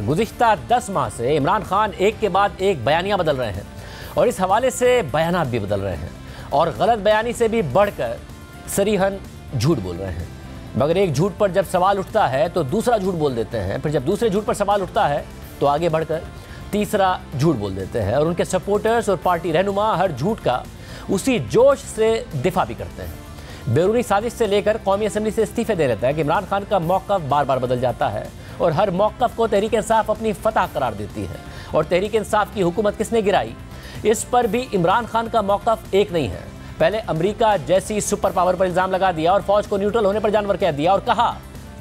गुज़िश्ता 10 माह से इमरान खान एक के बाद एक बयानियां बदल रहे हैं और इस हवाले से बयानात भी बदल रहे हैं और गलत बयानी से भी बढ़कर सरीहन झूठ बोल रहे हैं। मगर एक झूठ पर जब सवाल उठता है तो दूसरा झूठ बोल देते हैं, फिर जब दूसरे झूठ पर सवाल उठता है तो आगे बढ़कर तीसरा झूठ बोल देते हैं और उनके सपोर्टर्स और पार्टी रहनुमा हर झूठ का उसी जोश से दिफा भी करते हैं। बैरूनी साजिश से लेकर कौमी असम्बली से इस्तीफे दे रहता है कि इमरान खान का मौक़िफ़ बार बार बदल जाता है और हर मौक़िफ़ को तहरीक इंसाफ अपनी फतह करार देती है। और तहरीक इंसाफ की हुकूमत किसने गिराई, इस पर भी इमरान खान का मौक़िफ़ एक नहीं है। पहले अमेरिका जैसी सुपर पावर पर इल्ज़ाम लगा दिया और फौज को न्यूट्रल होने पर जानवर कह दिया और कहा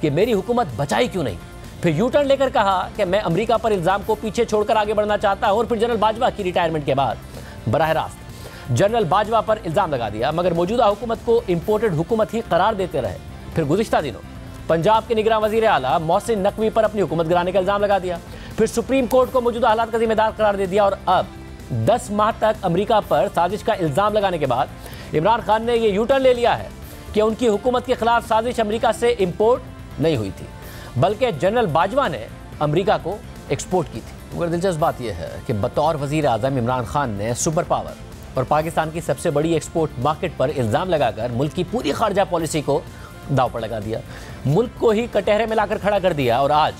कि मेरी हुकूमत बचाई क्यों नहीं। फिर यू टर्न लेकर कहा कि मैं अमेरिका पर इल्ज़ाम को पीछे छोड़कर आगे बढ़ना चाहता हूं और फिर जनरल बाजवा की रिटायरमेंट के बाद बराह रास्त जनरल बाजवा पर इल्ज़ाम लगा दिया, मगर मौजूदा हुकूमत को इम्पोर्टेड हुकूमत ही करार देते रहे। फिर गुज़िश्ता दिनों पंजाब के निगरान वज़ीर आला मोहसिन नकवी पर अपनी हुकूमत गिराने का इल्ज़ाम लगा दिया, फिर सुप्रीम कोर्ट को मौजूदा हालात का जिम्मेदार करार दे दिया और अब 10 माह तक अमेरिका पर साजिश का इल्ज़ाम लगाने के बाद इमरान खान ने यह यू टर्न ले लिया है कि उनकी हुकूमत के खिलाफ साजिश अमेरिका से इम्पोर्ट नहीं हुई थी बल्कि जनरल बाजवा ने अमेरिका को एक्सपोर्ट की थी। मगर दिलचस्प बात यह है कि बतौर वज़ीर आज़म इमरान खान ने सुपर पावर और पाकिस्तान की सबसे बड़ी एक्सपोर्ट मार्केट पर इल्ज़ाम लगाकर मुल्क की पूरी खारजा पॉलिसी को दाव पर लगा दिया, मुल्क को ही कटहरे में लाकर खड़ा कर दिया। और आज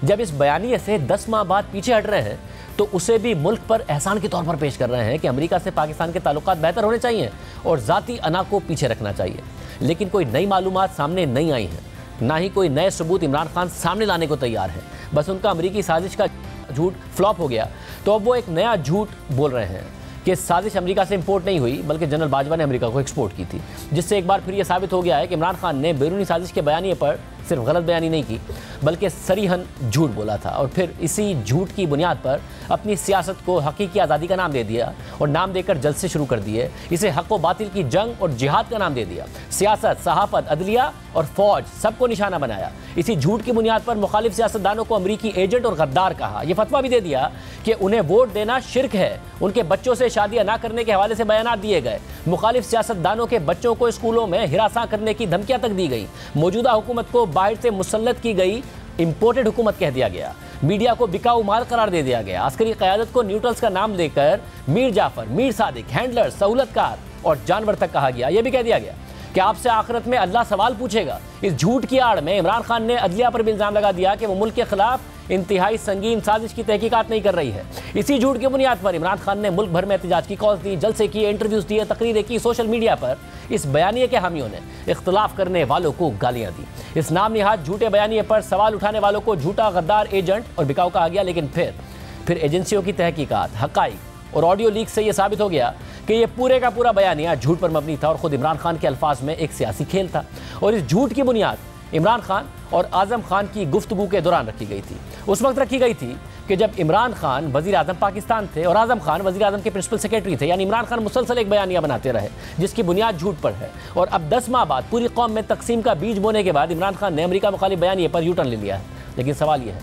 जब इस बयानिए से 10 माह बाद पीछे हट रहे हैं तो उसे भी मुल्क पर एहसान के तौर पर पेश कर रहे हैं कि अमेरिका से पाकिस्तान के ताल्लुकात बेहतर होने चाहिए और ज़ाती अना को पीछे रखना चाहिए। लेकिन कोई नई मालूमात सामने नहीं आई हैं, ना ही कोई नए सबूत इमरान खान सामने लाने को तैयार है। बस उनका अमेरिकी साजिश का झूठ फ्लॉप हो गया तो अब वो एक नया झूठ बोल रहे हैं कि साजिश अमेरिका से इंपोर्ट नहीं हुई बल्कि जनरल बाजवा ने अमेरिका को एक्सपोर्ट की थी, जिससे एक बार फिर यह साबित हो गया है कि इमरान खान ने बैरूनी साजिश के बयानिए पर सिर्फ गलत बयानी नहीं की बल्कि सरीहन झूठ बोला था और फिर इसी झूठ की बुनियाद पर अपनी सियासत को हकीकी आज़ादी का नाम दे दिया और नाम देकर जलसे शुरू कर दिए। इसे हक व बातिल की जंग और जिहाद का नाम दे दिया। सियासत, सहाफत, अदलिया और फौज सबको निशाना बनाया। इसी झूठ की बुनियाद पर मुखालिफ सियासतदानों को अमरीकी एजेंट और गद्दार कहा। यह फतवा भी दे दिया कि उन्हें वोट देना शिर्क है। उनके बच्चों से शादियां ना करने के हवाले से बयान दिए गए। मुखालिफ सियासतदानों के बच्चों को स्कूलों में हिरासा करने की धमकियां तक दी गई। मौजूदा हुकूमत को बाहर से मुसल्लत की गई इंपोर्टेड हुकूमत कह दिया गया। मीडिया को बिकाऊ माल करार दे दिया गया। अस्करी क़यादत को न्यूट्रल्स का नाम देकर मीर जाफर, मीर सादिक, हैंडलर, सहूलतकार और जानवर तक कहा गया। यह भी कह दिया गया कि आपसे आखिरत में अल्लाह सवाल पूछेगा। इस झूठ की आड़ में इमरान खान ने अदलिया पर भी इल्ज़ाम लगा दिया कि वो मुल्क के खिलाफ इंतहाई संगीन साजिश की तहकीकात नहीं कर रही है। इसी झूठ की बुनियाद पर इमरान खान ने मुल्क भर में एहतजाज की कॉल्स दी, जलसे किए, इंटरव्यूज दिए, तकरीरें की। सोशल मीडिया पर इस बयानिए के हामियों ने इख्तलाफ करने वालों को गालियां दी। इस नाम निहाद झूठे बयानिए पर सवाल उठाने वालों को झूठा, गद्दार, एजेंट और बिकाऊ कहा गया। लेकिन फिर एजेंसियों की तहकीकात, हक़ाइक़ और ऑडियो लीक से यह साबित हो गया कि यह पूरे का पूरा बयानिया झूठ पर मबनी था और खुद इमरान खान के अल्फाज में एक सियासी खेल था। और इस झूठ की बुनियाद इमरान खान और आज़म खान की गुफ्तगू के दौरान रखी गई थी। उस वक्त रखी गई थी कि जब इमरान खान वज़ीर आज़म पाकिस्तान थे और आज़म खान वज़ीर आज़म के प्रिंसिपल सेक्रेटरी थे। यानी इमरान खान मुसलसल एक बयानिया बनाते रहे जिसकी बुनियाद झूठ पर है। और अब 10 माह बाद पूरी कौम में तकसीम का बीज बोने के बाद इमरान खान ने अमेरिका मुखालिफ बयानिए पर यू टर्न ले लिया है। लेकिन सवाल यह है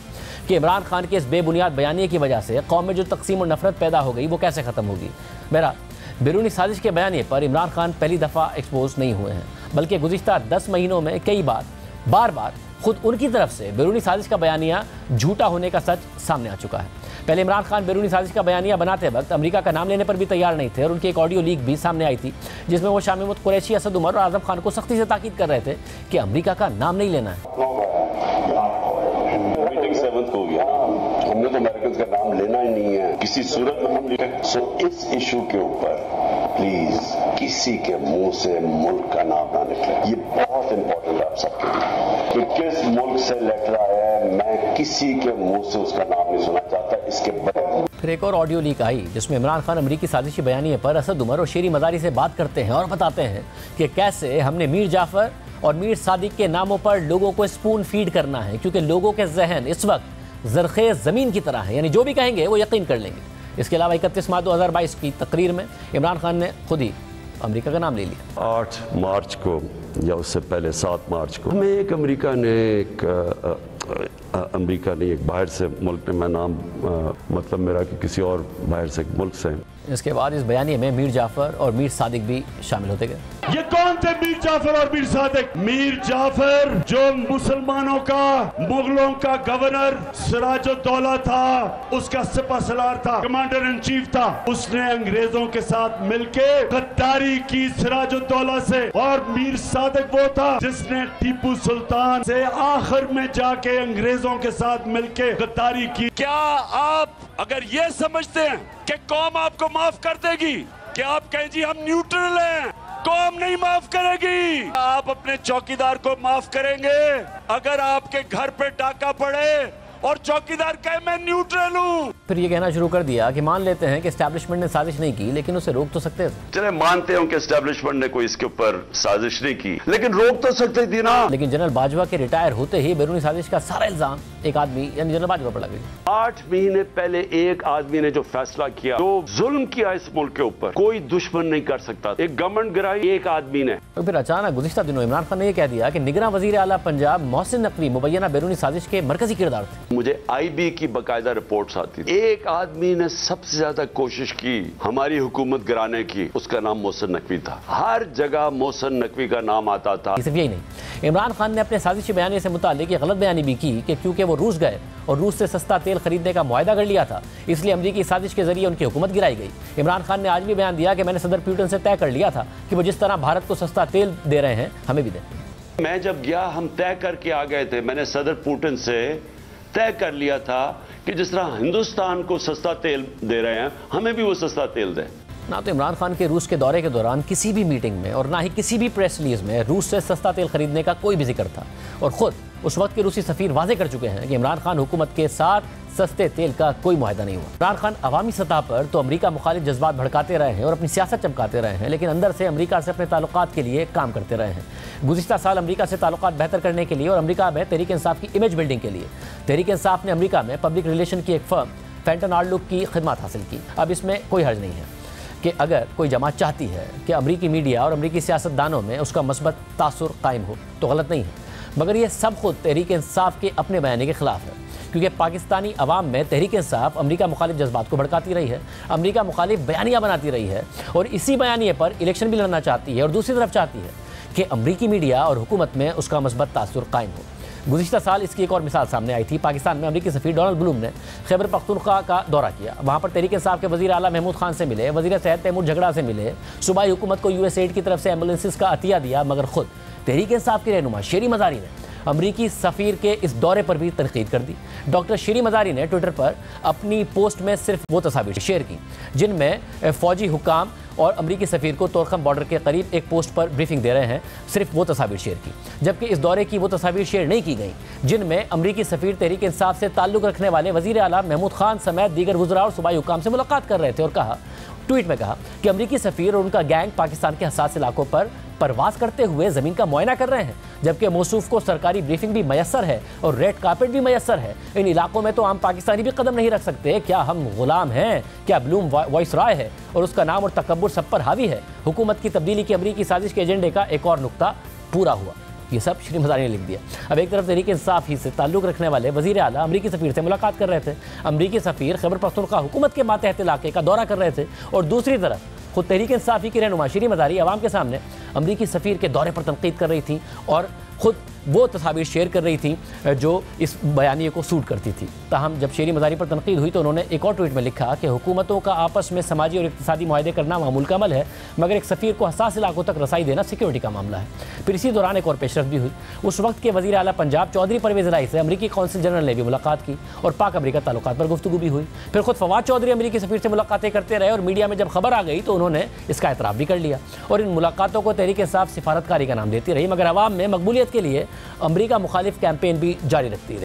कि इमरान खान के इस बेबुनियाद बयानिए की वजह से कौम में जो तकसीम और नफरत पैदा हो गई वो कैसे ख़त्म होगी। मेरा बैरूनी साजिश के बयानिए पर इमरान खान पहली दफ़ा एक्सपोज नहीं हुए हैं बल्कि गुज़िश्ता 10 महीनों में कई बार खुद उनकी तरफ से बैरूनी साजिश का बयानिया झूठा होने का सच सामने आ चुका है। पहले इमरान खान बैरूनी साजिश का बयानिया बनाते वक्त अमेरिका का नाम लेने पर भी तैयार नहीं थे और उनकी एक ऑडियो लीक भी सामने आई थी जिसमें वो शामी मुत कुरैशी, असद उमर और आज़म खान को सख्ती से ताकीद कर रहे थे कि अमेरिका का नाम नहीं लेना है। हमने तो अमेरिकन का नाम लेना ही नहीं है किसी सूरत में। हम सो इस इशू के ऊपर प्लीज किसी के मुंह से मुल्क का नाम ना निकले। ये बहुत इंपॉर्टेंट है आप सबके लिए कि किस मुल्क से लेटर आया है, मैं किसी के मुंह से उसका नाम नहीं सुनना चाहता। इसके बाद फिर एक और ऑडियो लीक आई जिसमें इमरान खान अमरीकी साजिशी बयानिए पर असद उमर और शेरी मज़ारी से बात करते हैं और बताते हैं कि कैसे हमने मीर जाफर और मीर सादिक के नामों पर लोगों को स्पून फीड करना है क्योंकि लोगों के जहन इस वक्त ज़रख़ेज़ ज़मीन की तरह है, यानी जो भी कहेंगे वो यकीन कर लेंगे। इसके अलावा 31 मार्च 2022 की तकरीर में इमरान खान ने खुद ही अमेरिका का नाम ले लिया। 8 मार्च को या उससे पहले 7 मार्च को हमें एक अमेरिका ने एक अमेरिका नहीं, एक बाहर से मुल्क ने, मैं नाम मतलब मेरा कि किसी और बाहर से मुल्क से। इसके बाद इस बयानी में मीर जाफर और मीर सादिक भी शामिल होते गए। ये कौन थे मीर जाफर और मीर सादिक? मीर जाफर जो मुसलमानों का, मुगलों का गवर्नर सिराजुद्दौला था, उसका सिपहसालार था, कमांडर इन चीफ था। उसने अंग्रेजों के साथ मिलके गद्दारी की सिराजुद्दौला से। और मीर सादिक वो था जिसने टीपू सुल्तान से आखिर में जाके अंग्रेजों के साथ मिलके गद्दारी की। क्या आप अगर ये समझते हैं कि कौम आपको माफ कर देगी, कि आप कहें जी हम न्यूट्रल हैं, कौम नहीं माफ करेगी। आप अपने चौकीदार को माफ करेंगे अगर आपके घर पे डाका पड़े और चौकीदार कहे मैं न्यूट्रल हूँ। फिर ये कहना शुरू कर दिया कि मान लेते हैं कि एस्टैब्लिशमेंट ने साजिश नहीं की, लेकिन उसे रोक तो सकते थे। चले मानते हो कि एस्टैब्लिशमेंट ने कोई इसके ऊपर साजिश नहीं की, लेकिन रोक तो सकते थी ना। लेकिन जनरल बाजवा के रिटायर होते ही बैरूनी साजिश का सारा इल्जाम एक आदमी यानी जनरल बाजवा पर लग गया। 8 महीने पहले एक आदमी ने जो फैसला किया, जो जुल्म किया इस मुल्क के ऊपर, कोई दुश्मन नहीं कर सकता। एक गवर्नमेंट गिराई एक आदमी ने। तो फिर अचानक गुज़िश्ता दिनों इमरान खान ने यह कह दिया कि निगरान वजीर आला पंजाब मोहसिन नकवी मुबैना बैरूनी साजिश के मरकजी किरदार थे। मुझे IB की बाकायदा रिपोर्ट्स आती थी। एक आदमी ने सबसे ज्यादा कोशिश की हमारी हुकूमत गिराने की, उसका नाम मोहसिन नकवी था। हर जगह मोहसिन नकवी का नाम आता था। सिर्फ यही नहीं, इमरान खान ने अपने साजिशी बयानी से मुतालिक गलत बयानी भी की कि क्योंकि वो रूस गए और रूस से सस्ता तेल खरीदने का मुआहदा कर लिया था, इसलिए अमरीकी साजिश के जरिए उनकी हुकूमत गिराई गई। इमरान खान ने आज भी बयान दिया कि मैंने सदर पुतिन से तय कर लिया था कि वो जिस तरह भारत को सस्ता तेल दे रहे हैं हमें भी दें। मैं जब गया, हम तय करके आ गए थे, मैंने सदर पुतिन से तय कर लिया था कि जिस तरह हिंदुस्तान को सस्ता तेल दे रहे हैं हमें भी वो सस्ता तेल दें। ना तो इमरान खान के रूस के दौरे के दौरान किसी भी मीटिंग में और ना ही किसी भी प्रेस रिलीज में रूस से सस्ता तेल खरीदने का कोई भी जिक्र था। और खुद उस वक्त के रूसी सफीर वाजे कर चुके हैं कि इमरान खान हुकूमत के साथ सस्ते तेल का कोई मुआहदा नहीं हुआ। इमरान खान अवामी सतह पर तो अमरीका मुखालिफ जज्बात भड़काते रहे हैं और अपनी सियासत चमकाते रहे हैं, लेकिन अंदर से अमरीका से अपने ताल्लुकात के लिए काम करते रहे हैं। गुज़िश्ता साल अमरीका से ताल्लुकात बेहतर करने के लिए और अमरीका में तहरीक इंसाफ की इमेज बिल्डिंग के लिए तहरीक इंसाफ ने अमरीका में पब्लिक रिलेशन की एक फर्म फेंटन आर्लुक की खिदमत हासिल की। अब इसमें कोई हर्ज नहीं है कि अगर कोई जमात चाहती है कि अमरीकी मीडिया और अमरीकी सियासतदानों में उसका मस्बत तासुर कायम हो तो गलत नहीं है, मगर ये सब खुद तहरीक इंसाफ के अपने बयानी के खिलाफ है। क्योंकि पाकिस्तानी अवाम में तहरीक इंसाफ अमरीका मुखालिफ जज्बात को भड़काती रही है, अमरीका मुखालिफ बयानियाँ बनाती रही है और इसी बयानिए पर इलेक्शन भी लड़ना चाहती है और दूसरी तरफ चाहती है कि अमरीकी मीडिया और हुकूमत में उसका मस्बत तासुर कायम हो। गुज़िश्ता साल इसकी एक और मिसाल सामने आई थी। पाकिस्तान में अमरीकी सफ़ीर डोनाल्ड ब्लूम ने खैबर पख्तूनख्वा का दौरा किया। वहाँ पर तहरीक इंसाफ के वज़ीर आला महमूद खान से मिले, वज़ीर सेहत तैमूर झगड़ा से मिले, सूबाई हुकूमत को USAID की तरफ से एम्बुलेंसेस का अतिया दिया, मगर खुद तहरीक इंसाफ के रहनुमा शेरी मज़ारी ने अमरीकी सफ़ीर के इस दौरे पर भी तनकीद कर दी। डॉक्टर शेरी मज़ारी ने ट्विटर पर अपनी पोस्ट में सिर्फ वो तस्वीर शेयर की जिनमें फ़ौजी हुकाम और अमरीकी सफ़ीर को तोरखम बॉर्डर के करीब एक पोस्ट पर ब्रीफिंग दे रहे हैं, सिर्फ वो तस्वीर शेयर की। जबकि इस दौरे की वो तस्वीर शेयर नहीं की गई जिनमें अमरीकी सफ़ीर तहरीक इंसाफ से ताल्लुक़ रखने वाले वज़ीर आला महमूद खान समेत दीगर वज़रा और सूबाई हुकाम से मुलाकात कर रहे थे और ट्वीट में कहा कि अमरीकी सफ़ीर और उनका गैंग पाकिस्तान के हसास इलाकों पर परवास करते हुए ज़मीन का मुआयना कर रहे हैं, जबकि मौसूफ को सरकारी ब्रीफिंग भी मैसर है और रेड कार्पेट भी मैसर है। इन इलाकों में तो आम पाकिस्तानी भी कदम नहीं रख सकते। क्या हम गुलाम हैं? क्या ब्लूम वॉइस राय है और उसका नाम और तकब्बुर सब पर हावी है? हुकूमत की तब्दीली की अमरीकी साजिश के एजेंडे का एक और नुक्ता पूरा हुआ। ये सब शेरी मज़ारी ने लिख दिया। अब एक तरफ तहरीक इंसाफ ही से ताल्लुक़ रखने वाले वज़ीर आला अमरीकी सफ़ीर से मुलाकात कर रहे थे, अमरीकी सफ़ीर खैबर पख्तूनख्वा हुकूमत के मातहत इलाके का दौरा कर रहे थे और दूसरी तरफ खुद तहरीक इंसाफ की रहनुमा शेरी मज़ारी आवाम के सामने अमरीकी सफ़ीर के दौरे पर तनकीद कर रही थी और ख़ुद वो तस्वीर शेयर कर रही थी जो इस बयानिए को सूट करती थी। ताहम जब शेरी मज़ारी पर तनकीद हुई तो उन्होंने एक और ट्वीट में लिखा कि हुकूमतों का आपस में समाजी और इक़्तिसादी मुआहदे करना मामूल का अमल है, मगर एक सफ़ीर को हसास इलाकों तक रसाई देना सिक्योरिटी का मामला है। फिर इसी दौरान एक और पेशरफ भी हुई। उस वक्त के वज़ीर आला पंजाब चौधरी परवेज़ इलाही से अमरीकी कौंसिल जनरल ने भी मुलाकात की और पाक अमरीका ताल्लुकात पर गुफ्तगू भी हुई। फिर खुद फवाद चौधरी अमरीकी सफ़ीर से मुलाकातें करते रहे और मीडिया में जब खबर आ गई तो उन्होंने इसका एतराफ़ भी कर लिया और इन मुलाकातों को तहरीक इंसाफ सिफारतकारी का नाम देती रही, मगर अवाम में मकबूलियत के लिए अमरीका मुखालिफ कैंपेन भी जारी रखती रही।